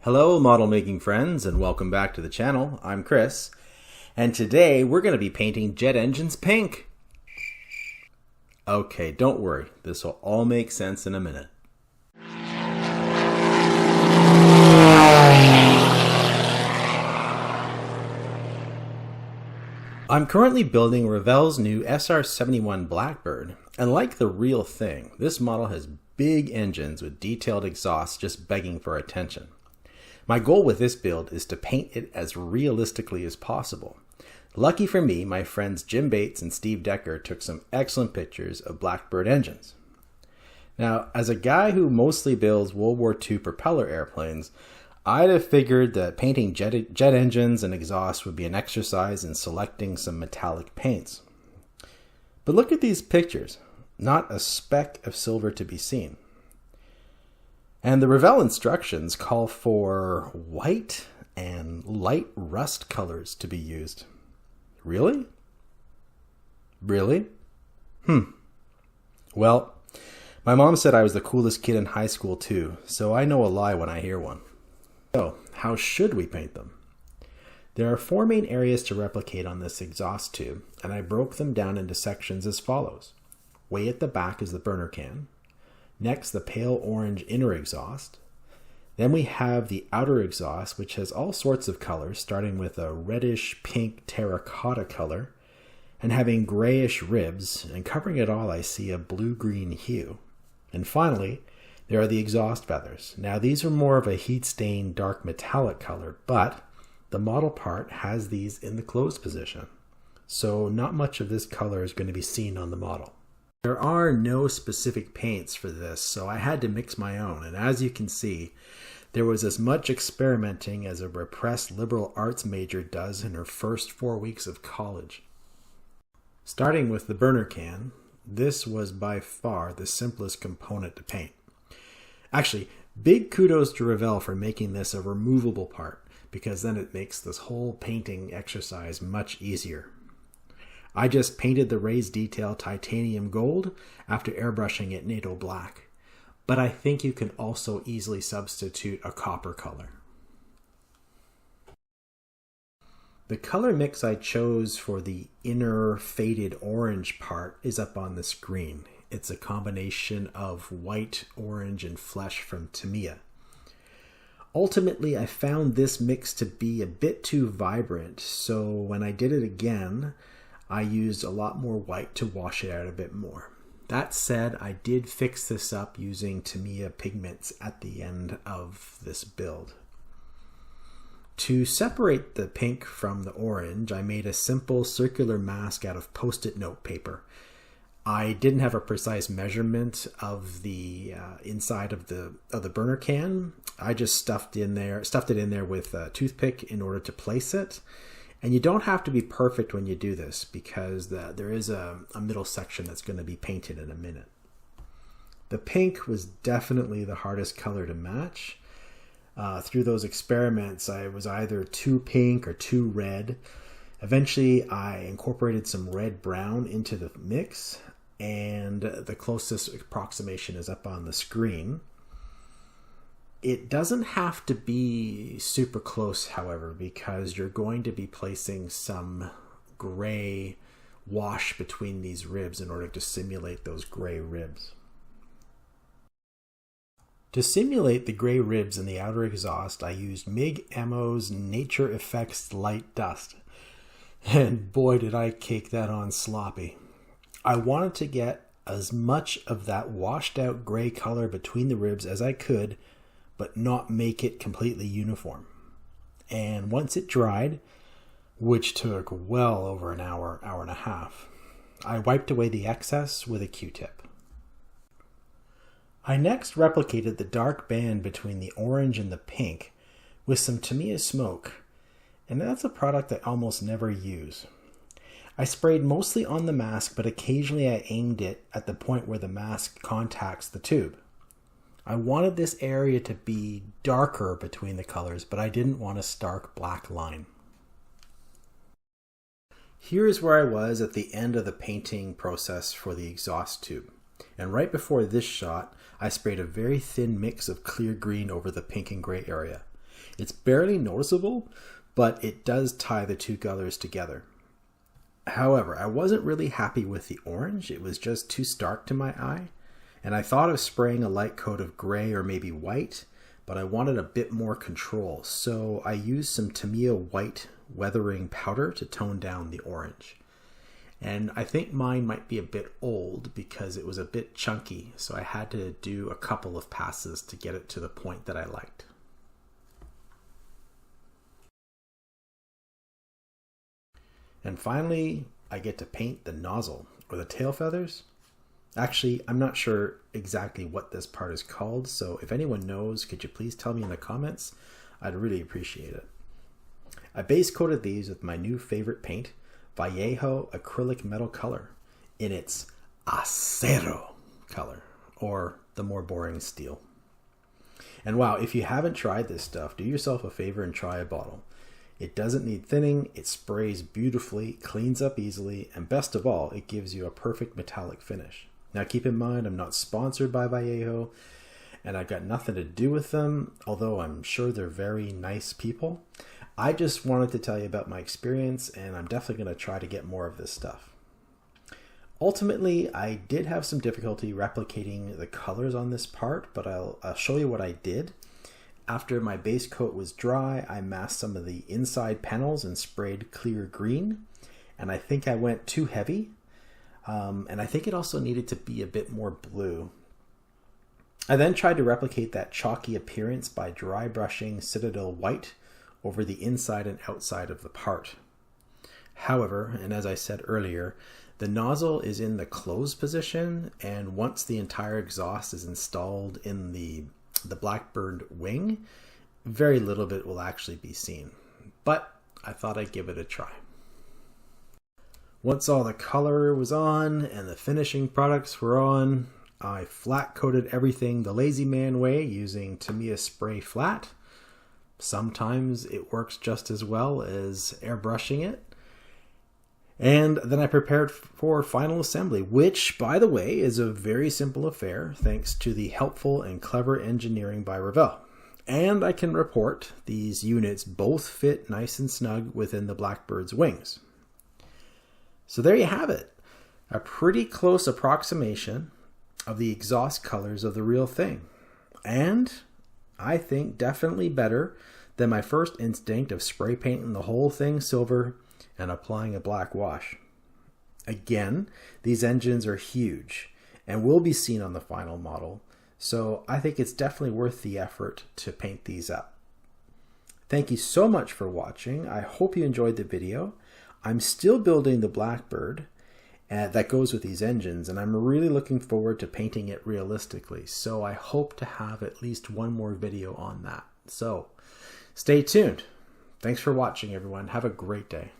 Hello model making friends and welcome back to the channel. I'm Chris and today we're going to be painting jet engines pink. Okay, don't worry, this will all make sense in a minute. I'm currently building Revell's new SR-71 Blackbird, and like the real thing, this model has big engines with detailed exhausts just begging for attention. My goal with this build is to paint it as realistically as possible. Lucky for me, my friends Jim Bates and Steve Decker took some excellent pictures of Blackbird engines. Now, as a guy who mostly builds World War II propeller airplanes, I'd have figured that painting jet engines and exhaust would be an exercise in selecting some metallic paints. But look at these pictures, not a speck of silver to be seen. And the Revell instructions call for white and light rust colors to be used. Really? Really? Well, my mom said I was the coolest kid in high school too, so I know a lie when I hear one. So, how should we paint them? There are four main areas to replicate on this exhaust tube, and I broke them down into sections as follows. Way at the back is the burner can. Next, the pale orange inner exhaust. Then we have the outer exhaust, which has all sorts of colors, starting with a reddish pink terracotta color, and having grayish ribs, and covering it all I see a blue-green hue. And finally, there are the exhaust feathers. Now these are more of a heat-stained dark metallic color, but the model part has these in the closed position. So not much of this color is going to be seen on the model. There are no specific paints for this, so I had to mix my own. And as you can see, there was as much experimenting as a repressed liberal arts major does in her first 4 weeks of college. Starting with the burner can, this was by far the simplest component to paint. Actually, big kudos to Revell for making this a removable part, because then it makes this whole painting exercise much easier. I just painted the raised detail titanium gold after airbrushing it NATO black, but I think you can also easily substitute a copper color. The color mix I chose for the inner faded orange part is up on the screen. It's a combination of white, orange, and flesh from Tamiya. Ultimately, I found this mix to be a bit too vibrant, so when I did it again, I used a lot more white to wash it out a bit more. That said, I did fix this up using Tamiya pigments at the end of this build. To separate the pink from the orange, I made a simple circular mask out of Post-it note paper. I didn't have a precise measurement of the inside of the burner can. I just stuffed it in there with a toothpick in order to place it. And you don't have to be perfect when you do this, because there is a middle section that's going to be painted in a minute. The pink was definitely the hardest color to match. Through those experiments, I was either too pink or too red. Eventually, I incorporated some red-brown into the mix, and the closest approximation is up on the screen. It doesn't have to be super close, however, because you're going to be placing some gray wash between these ribs in order to simulate those gray ribs. To simulate the gray ribs in the outer exhaust, I used MIG Ammo's Nature Effects Light Dust. And boy, did I cake that on sloppy. I wanted to get as much of that washed out gray color between the ribs as I could, but not make it completely uniform. And once it dried, which took well over an hour, hour and a half, I wiped away the excess with a Q-tip. I next replicated the dark band between the orange and the pink with some Tamiya smoke, and that's a product I almost never use. I sprayed mostly on the mask, but occasionally I aimed it at the point where the mask contacts the tube. I wanted this area to be darker between the colors, but I didn't want a stark black line. Here's where I was at the end of the painting process for the exhaust tube. And right before this shot, I sprayed a very thin mix of clear green over the pink and gray area. It's barely noticeable, but it does tie the two colors together. However, I wasn't really happy with the orange. It was just too stark to my eye. And I thought of spraying a light coat of gray or maybe white, but I wanted a bit more control. So I used some Tamiya white weathering powder to tone down the orange. And I think mine might be a bit old because it was a bit chunky. So I had to do a couple of passes to get it to the point that I liked. And finally, I get to paint the nozzle or the tail feathers. Actually, I'm not sure exactly what this part is called, so if anyone knows, could you please tell me in the comments? I'd really appreciate it. I base coated these with my new favorite paint, Vallejo acrylic metal color, in its acero color, or the more boring steel. And wow, if you haven't tried this stuff, do yourself a favor and try a bottle. It doesn't need thinning, it sprays beautifully, cleans up easily, and best of all, it gives you a perfect metallic finish. Now keep in mind, I'm not sponsored by Vallejo, and I've got nothing to do with them, although I'm sure they're very nice people. I just wanted to tell you about my experience, and I'm definitely going to try to get more of this stuff. Ultimately, I did have some difficulty replicating the colors on this part, but I'll show you what I did. After my base coat was dry, I masked some of the inside panels and sprayed clear green, and I think I went too heavy. And I think it also needed to be a bit more blue. I then tried to replicate that chalky appearance by dry brushing Citadel white over the inside and outside of the part. However, and as I said earlier, the nozzle is in the closed position, and once the entire exhaust is installed in the Blackbird wing, very little bit will actually be seen. But I thought I'd give it a try. Once all the color was on and the finishing products were on, I flat coated everything the lazy man way using Tamiya spray flat. Sometimes it works just as well as airbrushing it. And then I prepared for final assembly, which, by the way, is a very simple affair thanks to the helpful and clever engineering by Revell. And I can report these units both fit nice and snug within the Blackbird's wings. So there you have it, a pretty close approximation of the exhaust colors of the real thing. And I think definitely better than my first instinct of spray painting the whole thing silver and applying a black wash. Again, these engines are huge and will be seen on the final model, so I think it's definitely worth the effort to paint these up. Thank you so much for watching. I hope you enjoyed the video. I'm still building the Blackbird that goes with these engines, and I'm really looking forward to painting it realistically, so I hope to have at least one more video on that. So stay tuned. Thanks for watching, everyone. Have a great day.